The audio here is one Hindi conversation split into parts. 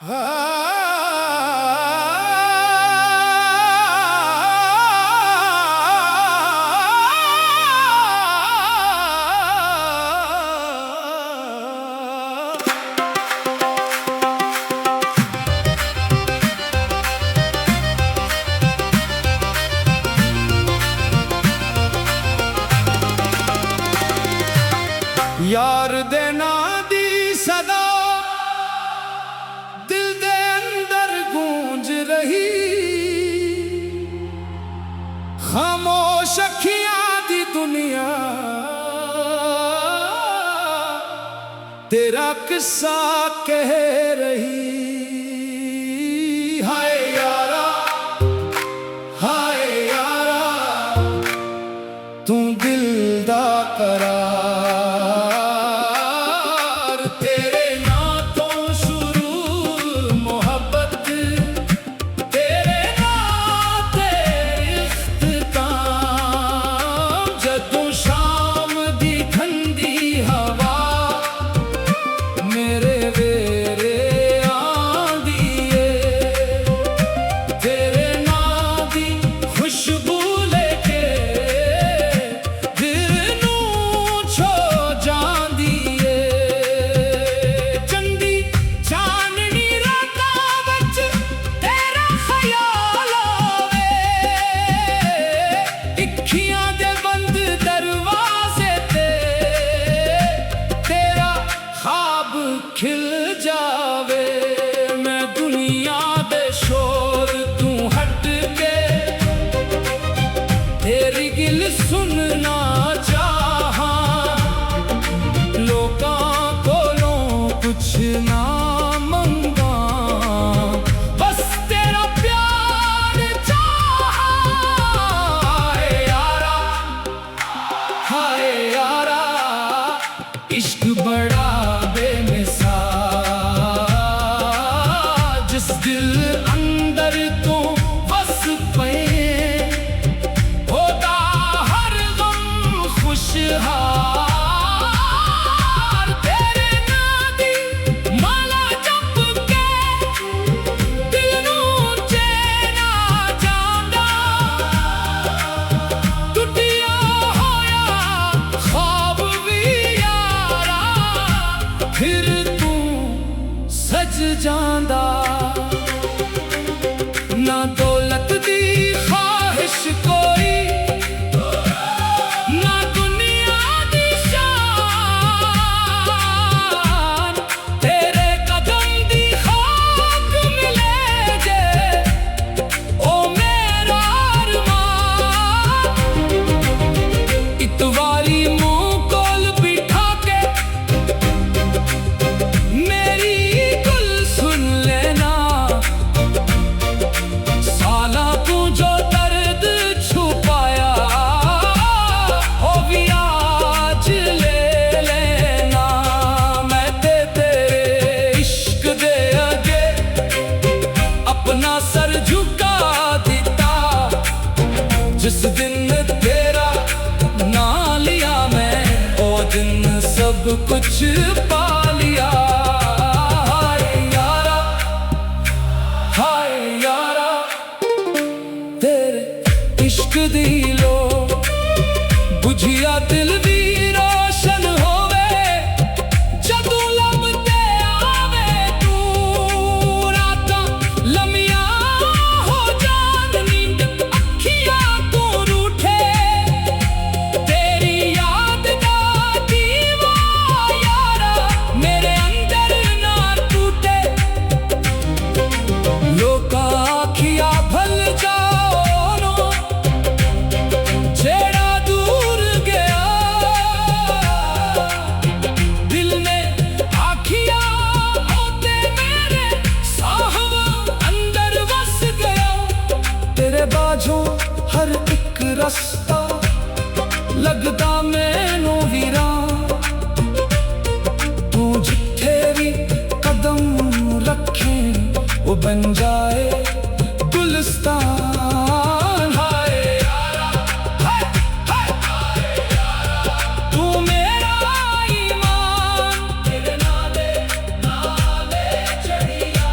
यार दे नां दी सदा दिल दे अंदर गूंज रही, खामोश अखियां दी दुनिया तेरा किस्सा कह रही। हाय यारा, हाय यारा, तू दिल दा करार, तेरे नां तो शुरू मोहब्बत, तेरे नां ते इख्तिताम। जदों शाम दी ठंडी हवा मेरे वेरे आंदी है, तेरे नां दी खुशबू लेके दिल नूं छो जांदी है। चंदी चाननी रातां विच तेरा ख्याल आवे, अखियां दे बंद दरवाजे ते तेरा ख्वाब खिल जावे। मैं दुनिया दे शोर तू हट के तेरी गिल सुनना चाहां, लोकां कोलों कुछ ना मंगा, बस तेरा प्यार चाहां। हाय यारा, हाय यारा, इश्क बड़ा बेमिसाल, जिस दिल अंदर तू बस पे होता हर गम खुशहाल। तेरे नां दी माला जप के दिल नूं चैन आ जांदा, टुटिया होया ख्वाब भी यारा फिर तू सज जांदा। ना दौलत दी ख्वाहिश कोई, ना दुनिया दी शान, तेरे कदम दी खाक मिले जे ओ मेरा अरमान। इतवारी मुंह कोल बिठा के मेरी गुल सुन लेना, साला तू जो दर्द छुपाया ओ भी आज ले लेना। मैं तेरे इश्क दे अगे अपना सर झुका दिता, जिस दिन तेरा नाम लिया मैं ओ दिन सब कुछ पा लिया। हाय यारा, हाय यारा, तेरे इश्क दी लो बुझिया दिल दी रोशन होवे, जदों लभदे आवे तू रातां लम्मियां हो जान, नींद अखियां तू रूठे, तेरी याद दा दीवा यारा मेरे अंदर ना टूटे। लोका आखिया भल जाओ नो जेड़ा दूर गया, दिल ने आखिया होते मेरे साहब अंदर बस गया। तेरे बाझों हर एक रास्ता लगदा मैनू वीरां, तू जिथे भी कदम रखे वो बन जाए गुलिस्तान। हाय यारा, हाय हाय हाय यारा, तू मेरा ईमान, तेरे नाले चढ़िया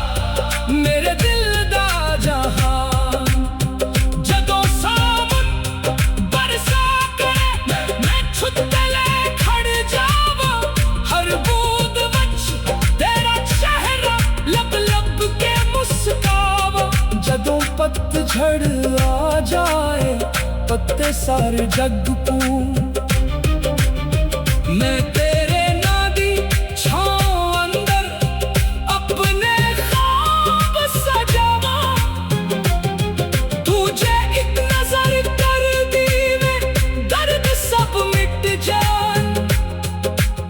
झड़ आ जाए, पत्ते सारे जग पूं। मैं तेरे नादी छाँव अंदर अपने ख्वाब सजावा। तुझे एक नजर कर दी में दर्द सब मिट जाए।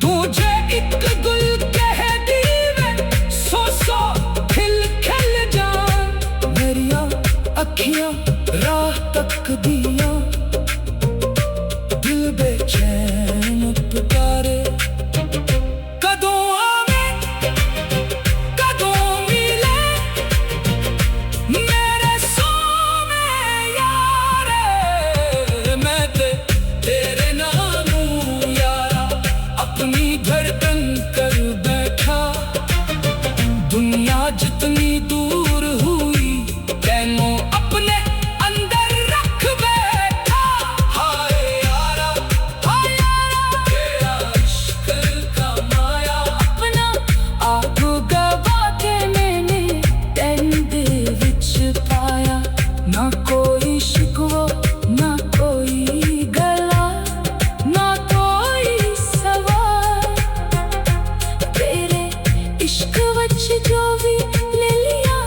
तुझे एक गुल कह दी में सौ सौ खिल खिल जाए। मेरिया अखियां राह तक दिया, दिल बेचैन पुकारे। कदों आवे कदों मिले मेरे सोने यारे। मैं तेरे नामू यारा अपनी धड़कन कर बैठा। दुनिया जितनी दूर हुई तैनों अपने अंदर रख बैठा। हाय यारा तेरा इश्क का माया अपना आप गवा के मैंने तैन दे विच पाया। ना कोई शिकवा ना कोई गला ना कोई सवाल। तेरे इश्क वच जो भी ले लिया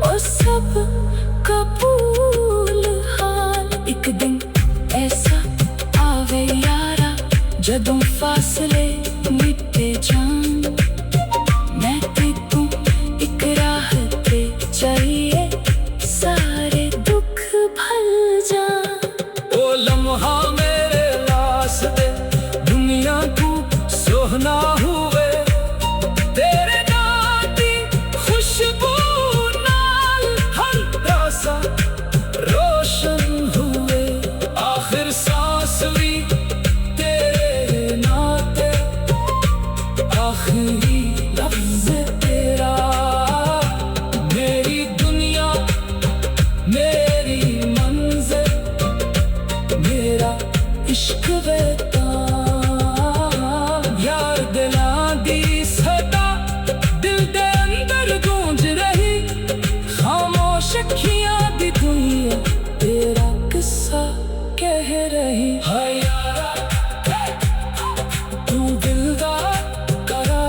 ओ सब कबूल हाल। एक दिन ऐसा आवे यारा जदों फासले मिटे जान। मैं ते तू एक राह ते चलिए सारे दुख भल जान। ओ लम्हा मेरे वास्ते दुनिया को सोहना हुए। तेरे नाम दी खुशबू नाल हर रासा रोशन हुए। आखिर सांस भी तेरे नाते, आखिरी लफ्ज तेरा। मेरी दुनिया मेरी मंजिल मेरा इश्क वेता। यार दिलां दी सदा दिल दे अंदर गूंज रही। खामोश अखियां दी दुनिया तेरा किस्सा कह रही। हाय यारा तू दिलदार करा।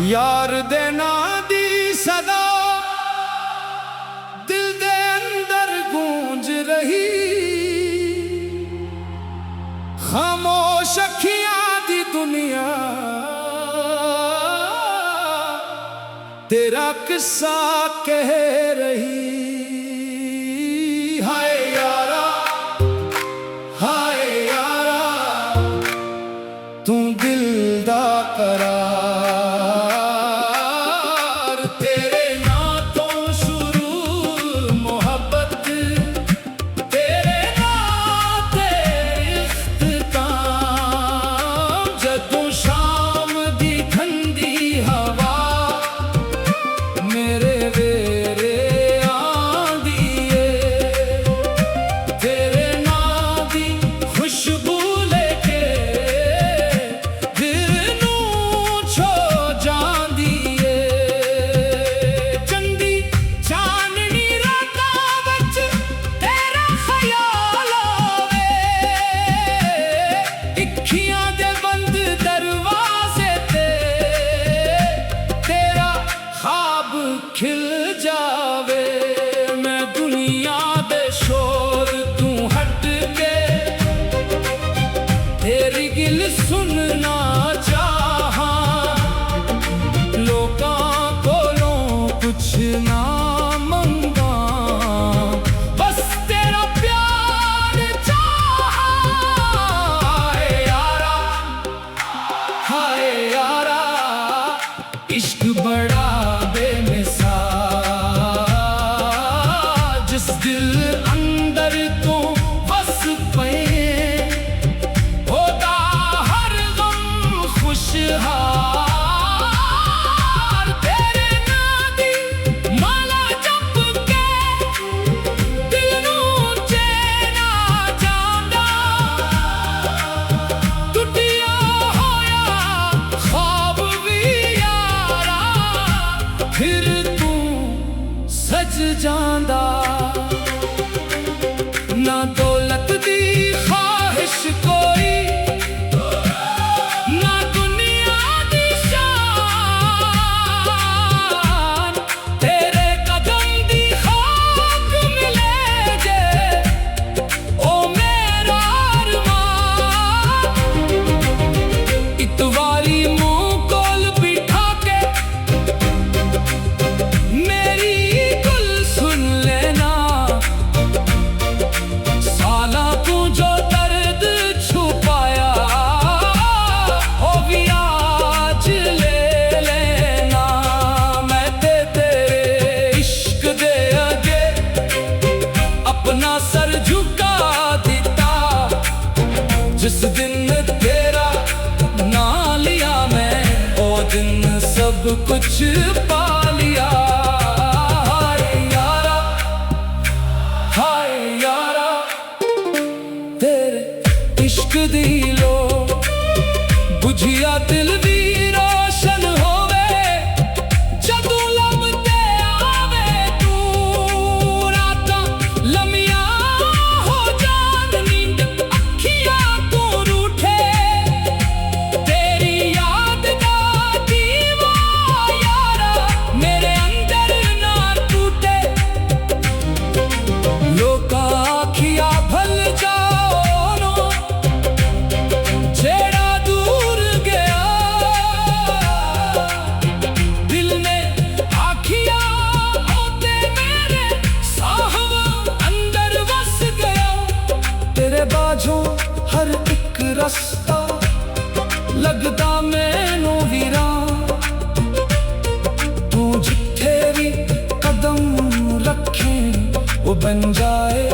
यार दे नां दी सदा दिल दे अंदर गूंज रही। खामोश अखियां दी दुनिया तेरा किस्सा कह रही। हाय यारा तू दिल दा करार। तेरे नां तो शुरू मोहब्बत, तेरे नां ते इख्तिताम। जदों शाम दी ठंडी हवा मेरे वेरे रज जांदा। ना दौलत दी ख्वाहिश कोई, ना दुनिया दी शान। तेरे कदम दी खाक मिले जे ओ मेरा अरमान। इतवारी मुंह कोल बिठा के मेरी गुल सुन लेना। साला तू जो दर्द छुपाया ओ भी आज ले लेना। मैं तेरे इश्क दे आगे अपना सर झुका देता। जिस दिन तेरा ना लिया मैं ओ दिन सब कुछ पा लिया। हाय यारा, हाय यारा, तेरे इश्क दी लो बुझिया दिल भी रोशन होवे। जदू लभदे आवे तू रातां लम्मियां हो जान। नींद अखियां तू रूठे तेरी याद दा दीवा यारा मेरे अंदर ना टूटे। लोका आखिया भल जाओ नो जेड़ा दूर गया। दिल ने आखिया होते मेरे साहब अंदर बस गया। तेरे बाझों हर एक रास्ता लगदा मैनू वीरान। तू जिथे भी कदम रखे वो बन जाए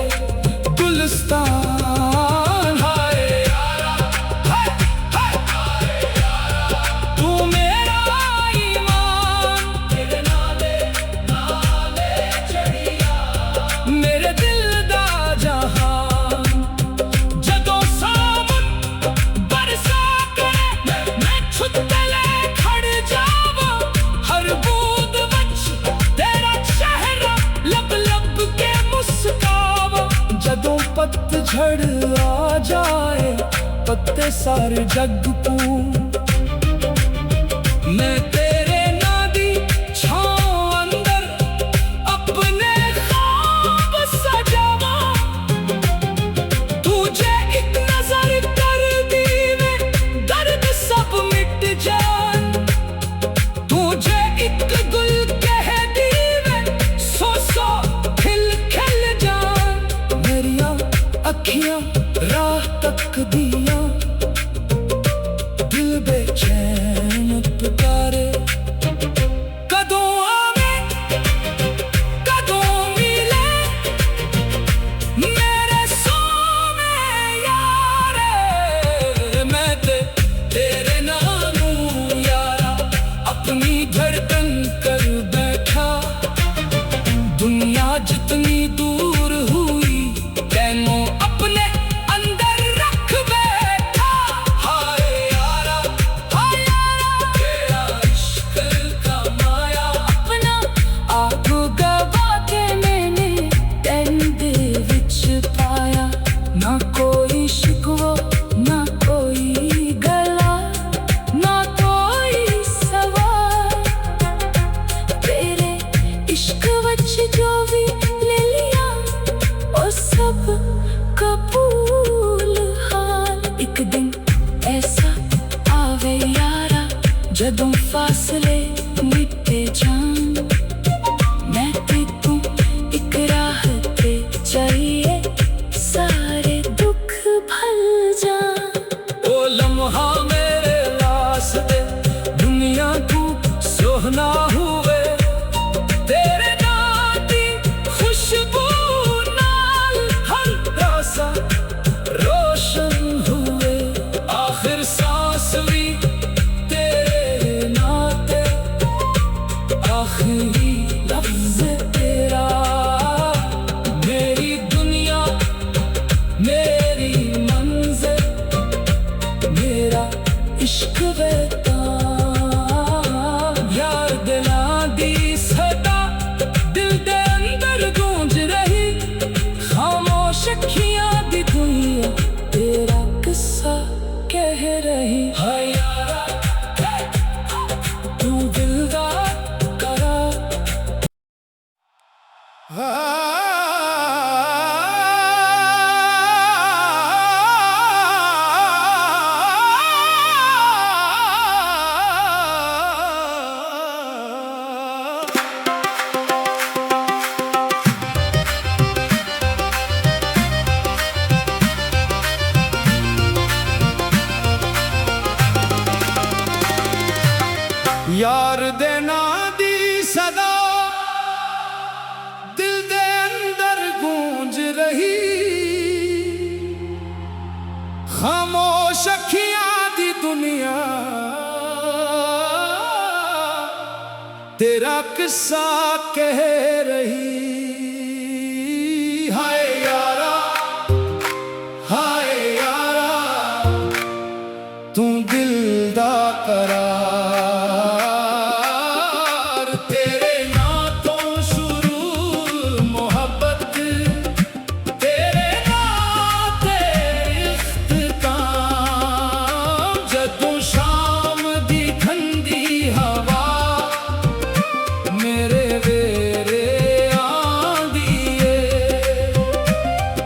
गुलिस्तान। हाय यारा, हाय हाय हाय यारा, तू मेरा ईमान। तेरे नाले चढ़िया मेरे दिल दा जहान। जदों सावन बरसा करे मैं छुत्तले खड़ जावा। हर बूंद वच तेरा चेहरा लब लब के मुस्कावा। जदों पतझड़ आ जाए पत्ते सारे जग को मैं तेरे नादी छांव अंदर अपने ख्वाब सजावा। तुझे एक नजर कर दी वे दर्द सब मिट जान। तुझे एक गुल कह दी वे सौ सौ खिल खिल जान। मेरिया अखियां राह तक दिया दिल बेचैन पुकारे। कदों आवे कदों मिले मेरे सोने यारे। मैं तेरे नानू यारा अपनी धड़कन कर बैठा। दुनिया जितनी दूर हुई तेनों अपने अंदर रख बैठा। हाय यारा, हाय यारा, तेरा इश्क का माया। अपना आप गवा के मैंने तैन दे विच पाया। ना कोई शिकवा ना कोई गला ना कोई सवाल। तेरे इश्क वच जो भी ले लिया ओ सब कबूल हाल। एक दिन ऐसा आवे यारा जदों फासले मिटे जान। मैं ते तू एक राह ते चाहिए सारे दुख भल जान। ओ लम्हा मेरे वास्ते दुनिया तू सोहना हुए। तेरे नाती यार दे नां दी सदा दिल दे अंदर गूंज रही, खामोश अखियां दी दुनिया तेरा किस्सा कह रही। हाय यारा, हाय यारा, तू दिल दा करार, तेरे नां तो शुरू मोहब्बत, तेरे नां ते इख्तिताम। जदों शाम दी ठंडी हवा मेरे वेरे आंदी है,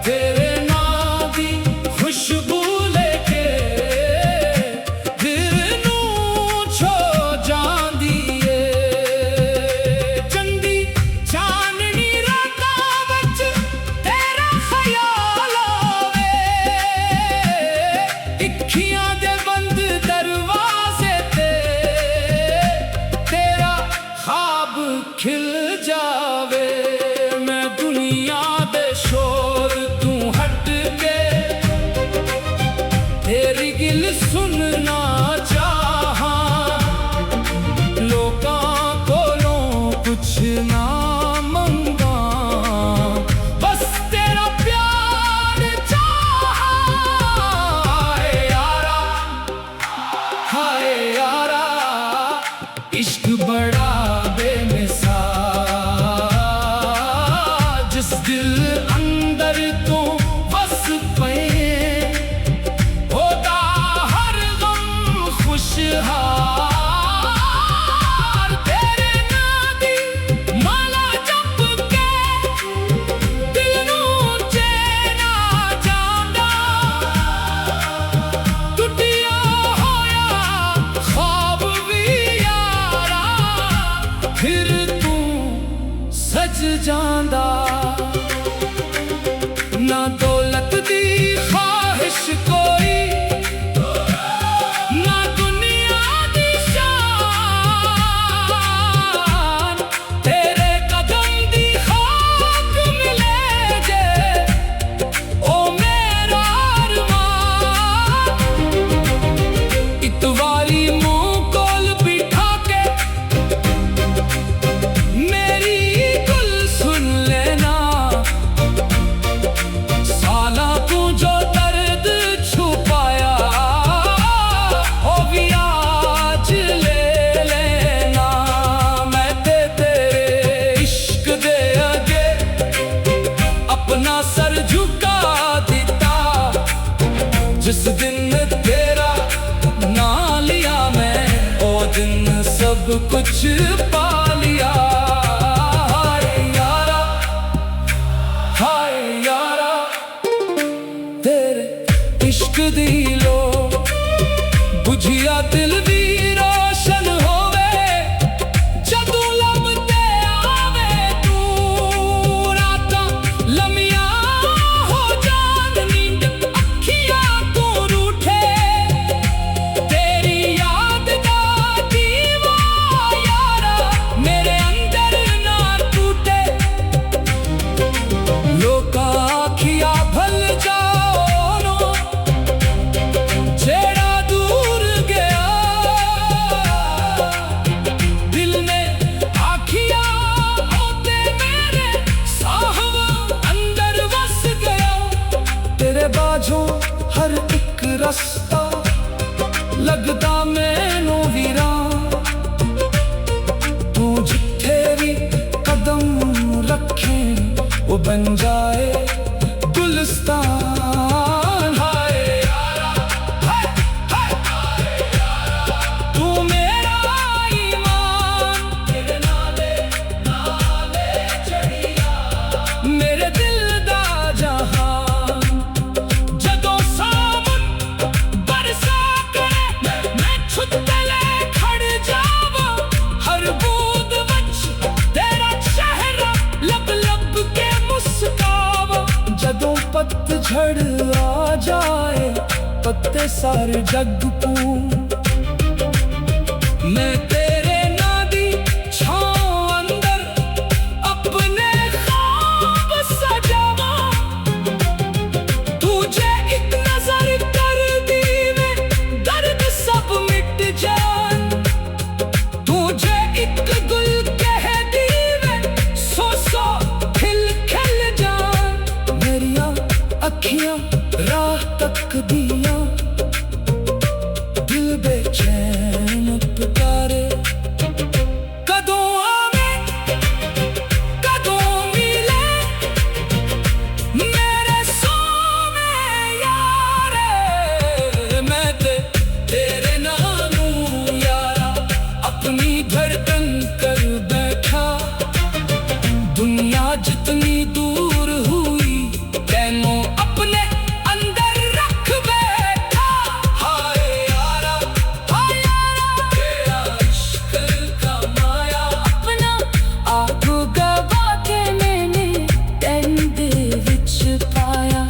तेरे नां दी खुशबू लेके दिल नूं छो जांदी है। चंदी चाननी रातां विच तेरा ख्याल आवे, अखियां दे बंद दरवाजे ते तेरा ख्वाब खिल जावे। मैं दुनिया दे शोर तू हट के तेरी गिल सुनना चाहां, लोकां कोलों कुछ ना मंगा, बस तेरा प्यार चाहां। हाय यारा, हाय यारा, इश्क बड़ा बेमिसाल, जिस दिल अंदर तू बस पे होता हर गम खुशहाल। तेरे नां दी माला जप के दिल नूं चैन आ जांदा, टुटिया होया ख्वाब भी यारा फिर तू सज जांदा। ना दौलत दी ख्वाहिश कोई, ना दुनिया दी शान, तेरे कदम दी खाक मिले जे ओ मेरा अरमान। इतवारी मुंह कोल बिठा के मेरी गुल सुन लेना, साला तू जो दर्द छुपाया ओ भी आज ले लेना। मैं तेरे इश्क दे अगे अपना सर झुका दिता, जिस दिन तेरा नाम लिया मैं ओ दिन सब कुछ पा लिया। हाय यारा, हाय यारा, तेरे इश्क दी लो बुझिया दिल दी रोशन होवे, जदों लभदे आवे तू रातां लम्मियां हो जान, नींद अखियां तू रूठे, तेरी याद दा दीवा यारा मेरे अंदर ना टूटे। लोकां आखिया भल जाओ नो जेड़ा दूर गया, दिल ने आखिया ओते मेरे साहब अंदर वस गया। तेरे बाझों हर एक रास्ता लगदा मैनू वीरान, तू जिथे भी कदम रखे वो बन जाए गुलिस्तान। हाय यारा, हाय हाय यारा, तू मेरा ईमान, तेरे नाले नाले चढ़िया झड़ आ जाए, पत्ते सारे जग पू। मैं तेरे नादी छाँव अंदर अपने ख्वाब सजावा। तुझे एक नजर कर दी मैं, दर्द सब मिट जान। तुझे एक गुल कह दी मैं, सौ सौ खिल खिल जान। मेरिया अखियां राह तक दिया, दिल बेचैन पुकारे। कदों आवे कदों मिले, मेरे सोने यारे। मैं तेरे नानू यारा, अपनी धड़कन कर बैठा। दुनिया जितनी दूर हुई, तैनों अपने अंदर रख बैठा। हाय यारा तेरा इश्क का माया। अपना आप गवा के मैंने तैन दे विच पाया।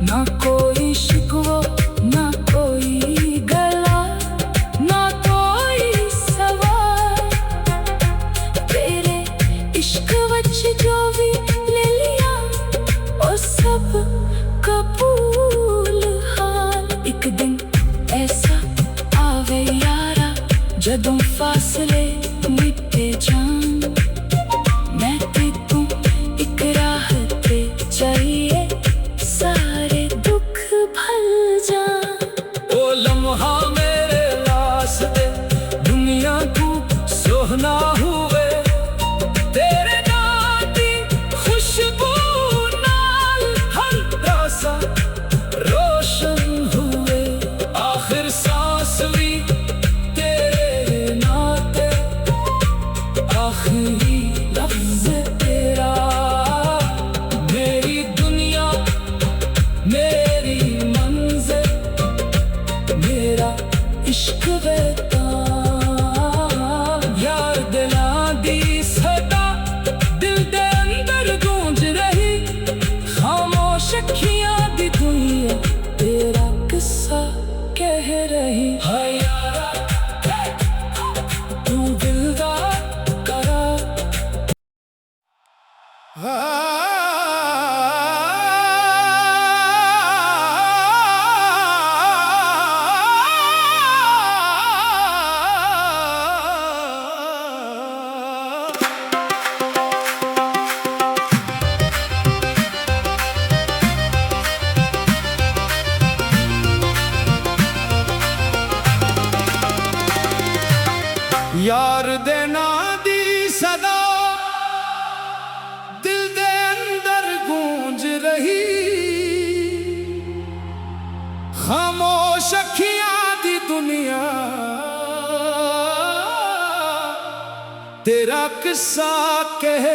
ना कोई शिकवा ना कोई गला, ना कोई सवाल। तेरे इश्क वच जो भी ले लिया, ओ सब कबूल हाल। एक दिन ऐसा आवे यारा, जदों फासले मिटे जान। मैं ते तू एक राह ते चाहिए, सारे दुख भल जान। ओ लम्हा मेरे वास्ते दुनिया तू सोहना हुए। तेरे नाम दी खुशबू नाल हर रासा रोशन हुए। आखिर सांस भी तेरे नाते, आखिरी लफ्ज तेरा। मेरी दुनिया मेरी मंजिल, मेरा इश्क बेता। यार दिलां दी सदा दिल दे अंदर गूंज रही। खामोश अखियां दी दुनिया तेरा किस्सा कह रही। हाय यारा तू दिलदार करा। यार दे नां दी सदा दिल दे अंदर गूंज रही। खामोश अखियां दी दुनिया तेरा किस्सा कह